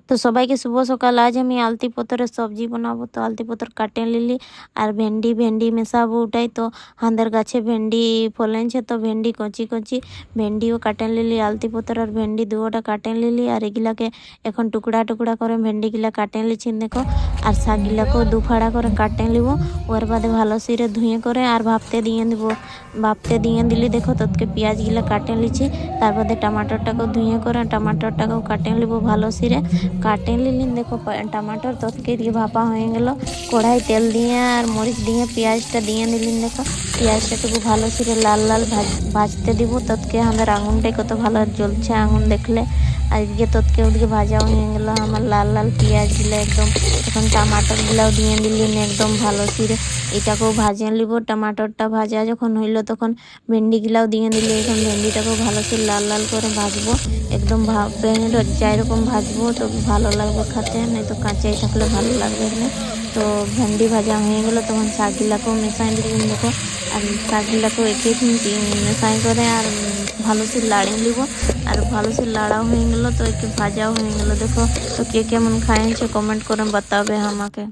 তো সবাইকে শুভ সকাল। আজ আমি আলতি পতরের সবজি বানাবো। তো আলতি পতর কাটে লিলি আর ভেন্ডি মেশাবো ওটাই। তো হাঁদের গাছে ভেন্ডি ফলেছে, তো ভেন্ডি কচি কচি ভেন্ডিও কাটে লিলি। আলতি পতর আর ভেন্ডি দুটা কাটে লিলি আর এগুলাকে এখন টুকরা টুকরা করে ভেন্ডিগুলা কাটে লিছি দেখো। আর শাকগুলাকেও দুফাড়া করে কাটে লিব। ওর বাদে ভালো সিরে ধুয়ে করে আর ভাপতে দিয়ে দিব। ভাপতে দিয়ে দিলি দেখো, তোকে পেঁয়াজগুলা কাটে লিছি। তার বাদে টমাটরটাকেও ধুয়ে করে টমাটরটাকেও কাটে লিব ভালো সিরে। কাটে লিলি দেখো টমাটর তোকে দিয়ে ভাপা হয়ে গেল। কড়াই তেল দিয়ে আর মরিচ দিয়ে পেঁয়াজটা দিয়ে দিলিন দেখো। পেঁয়াজটাটুকু ভালো করে লাল লাল ভাজতে দিব। তোকে আমাদের আঙুনটাই কত ভালো জ্বলছে আঙুন দেখলে। আর এদিকে তোকে ওদিকে ভাজা হয়ে গেল আমার লাল লাল পেঁয়াজগুলো একদম। এখন টমাটরগুলাও দিয়ে দিলিন একদম ভালো করে। এটাকেও ভাজে নিব। টমাটরটা ভাজা যখন হইলো তখন ভেন্ডিগুলাও দিয়ে দিলে। এখন ভেন্ডিটাকেও ভালো করে লাল লাল করে ভাজবো। একদম যাই রকম ভাজবো তো ভালো লাগবে খেতে, নয়তো কাঁচাই থাকলে ভালো লাগবে না। তো ভেন্ডি ভাজা হয়ে গেলো তখন শাকগুলাকেও মেশাই দিলাম দেখো। আর শাকগুলাকেও একে মেশাই করে আর ভালো সে লাড়িয়ে নিব। আর ভালো সে লাড়াও হয়ে গেলো তো একে ভাজাও হয়ে গেলো দেখো। তো কে কেমন খাইছে কমেন্ট করে বাতাবে আমাকে।